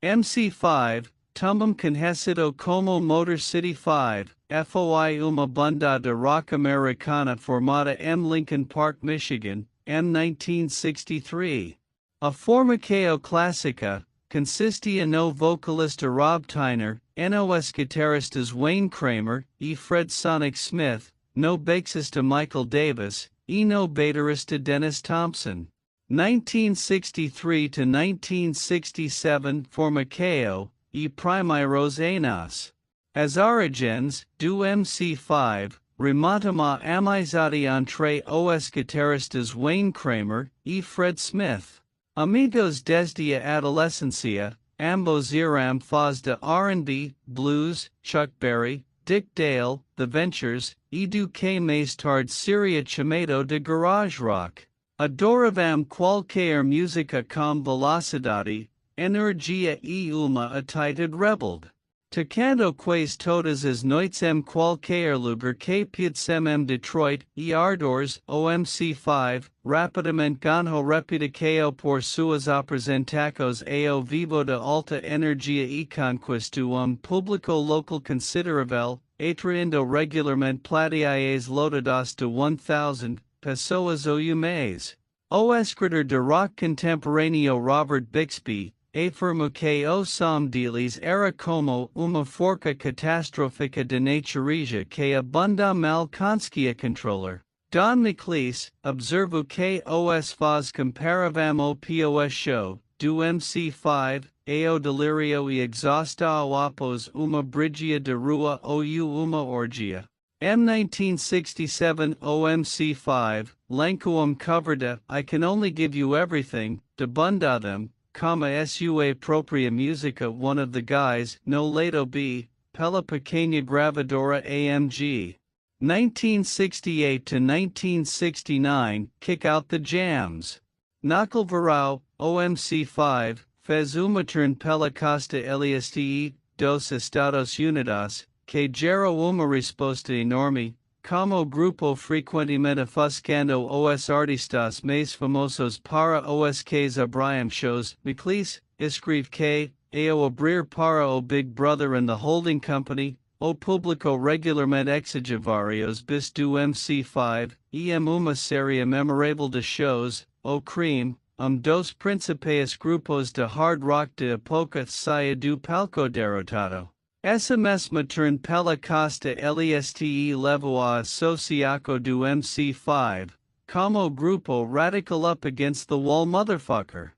MC5, Tumbum Conhecido como Motor City 5, FOI uma banda de rock americana formada em Lincoln Park, Michigan, M 1963. A formação clássica, consistia no vocalista Rob Tyner, nos guitarristas Wayne Kramer e Fred Sonic Smith, no baixista Michael Davis, e no baterista Dennis Thompson. 1963 to 1967 Formação e primeiros anos. As origens do MC5, remontam à amizade entre os guitarristas Wayne Kramer e Fred Smith. Amigos desde a adolescência, ambos eram fãs de R&B, blues, Chuck Berry, Dick Dale, The Ventures, e do que mais tarde seria chamado de garage rock. Adoravam qualquer música com velocidade, energia e uma atitude rebelde. Tocando quase todas as noites em qualquer lugar que pudessem Detroit e arredores, o MC5 rapidamente ganhou reputação por suas apresentações ao vivo de alta energia e conquistou público local considerável, atraindo regularmente plateias lotadas de 1,000 pessoas o mês. O escritor de rock contemporâneo Robert Bixby afirma que o som deles era como uma forca catastrófica de natureza que a banda mal conseguia controlar. Don McLeese observou que os fãs comparavam o POS show do MC5 ao delírio e exaustão após uma briga de rua ou uma orgia. M 1967 OMC5, lançou cover de I Can Only Give You Everything, de bundadam, como sua própria música One of the Guys, no lado B, pela pequena gravadora AMG. 1968 to 1969, Kick Out the Jams. Naquele verão, OMC5, fez uma turn pela costa leste dos Estados Unidos, que gerou uma resposta enorme, como grupo frequentemente ofuscando os artistas mais famosos para os que abriam shows. McLeese escreve que, ao abrir para o Big Brother and the Holding Company, o público regularmente exigia vários bis do MC5, e uma série memorável de shows, o Cream, dos principais grupos de hard rock de época saia do palco derrotado. Essa mesma turn pela costa leste levou a associação do MC5, como grupo radical up against the wall motherfucker.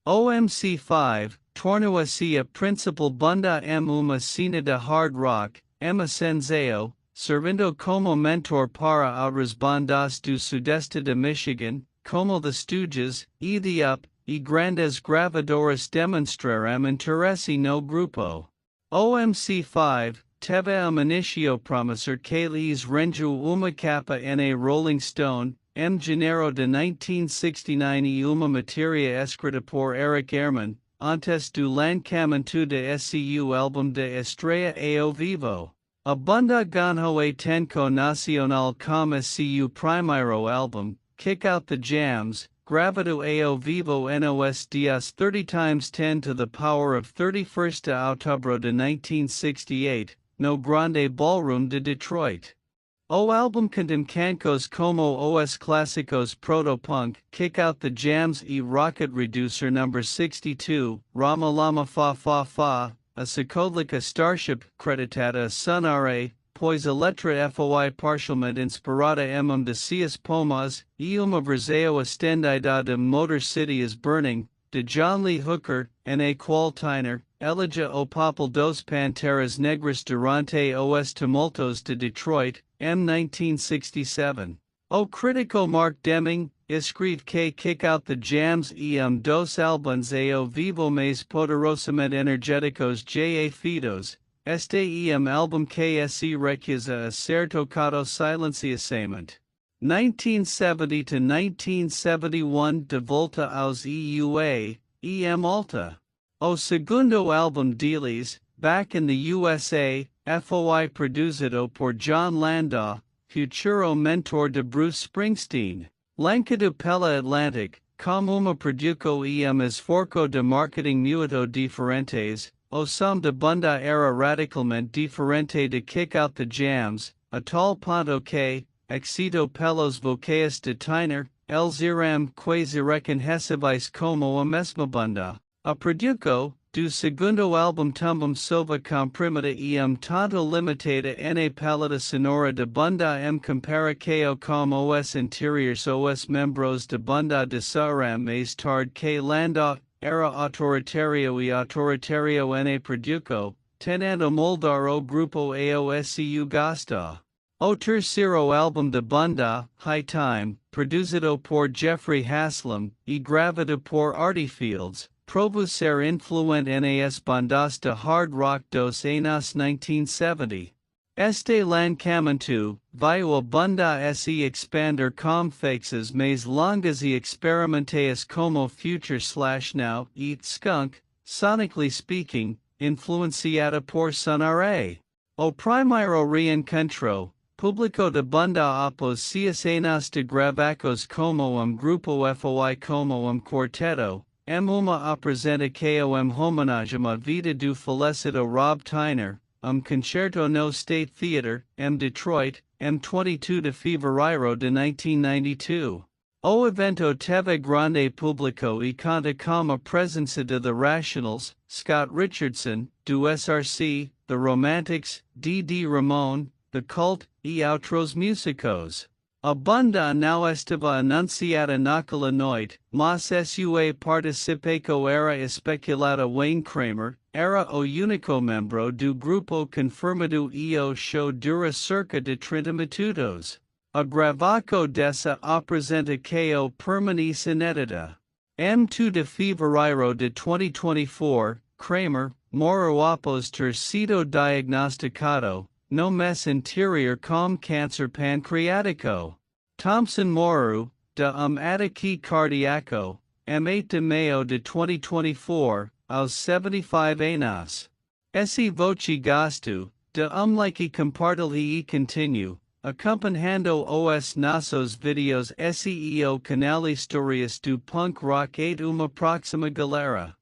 O MC5 tornou-se a principal banda em uma cena de hard rock, ascensão, servindo como mentor para outras bandas do sudeste de Michigan, como The Stooges, e The Up, e grandes gravadoras demonstraram interesse no grupo. O MC5 teve início promissor que lhes rendeu uma capa na Rolling Stone, em janeiro de 1969 e uma matéria escrita por Eric Ehrman, antes do lançamento de seu álbum de estreia ao vivo. A banda ganhou a atenção nacional com seu primeiro álbum, Kick Out the Jams, gravado ao vivo nos dias 30x10 to the power of 31st de outubro de 1968, no Grande Ballroom de Detroit. O álbum contém canções como os clássicos Proto-Punk, Kick Out the Jams e Rocket Reducer No. 62, Rama Lama Fa Fa Fa, a psicodélica Starship, creditada a Sonare, pois a letra foi parcialmente inspirada em de seus poemas, e uma versão estendida de Motor City is Burning, de John Lee Hooker, na qual Tyner elegia o papel dos Panteras Negras durante os tumultos de Detroit, M 1967. O crítico Mark Deming escreve que Kick Out the Jams e dos álbuns ao vivo mais poderosamente energéticos já feitos. Este álbum que se recusa a ser tocado silenciosamente. 1970 to 1971 De volta aos EUA, Alta. O segundo álbum deles, Back in the USA, foi produzido por John Landau, futuro mentor de Bruce Springsteen. Lançado pela Atlantic, com uma produco esforço de marketing muito diferentes, ou som de banda era radicalmente diferente de kick out the jams, a tal ponto que, excito pelos vocais de Tyner, eles irão quase reconhecíveis como a mesma banda. A produco, do segundo álbum tumbum sova comprimida tanto limitada na paleta sonora de banda comparacao com os interiores os membros de banda de saram mais tarde que landa era autoritario e autoritario na produco, tenendo moldar o grupo aosu gasta. O terceiro álbum de banda, High Time, produzido por Jeffrey Haslam e gravado por Artie Fields, provo ser influente nas bandas de hard rock dos anos 1970. Este lançamento veio a banda se expander com faixas mais longas e experimentais como Future/Now e Skunk, sonically speaking, influenciada por Sonare. O primeiro reencontro, público de banda após 6 anos de gravacos como grupo foi como quarteto, uma apresentação homenagem à vida do falecido Rob Tyner, concerto no State Theater, Detroit, 22 de fevereiro de 1992. O evento teve grande público e conta com a presença de The Rationals, Scott Richardson, do SRC, The Romantics, D.D. Ramone, The Cult, e outros músicos. A banda não estava anunciada naquela noite, mas sua participação era especulada. Wayne Kramer era o único membro do grupo confirmado e o show dura cerca de 30 minutos. A gravação dessa apresentação permanece inédita. M2 de fevereiro de 2024, Kramer morreu após ter sido diagnosticado no mês interior com câncer pancreático. Thompson morreu de ataque cardíaco, M8 de maio de 2024, aos 75 anos. Esse voce gasto, de like compartilhe e continue, acompanhando os nossos vídeos SEO canal Histórias do Punk Rock e uma próxima galera.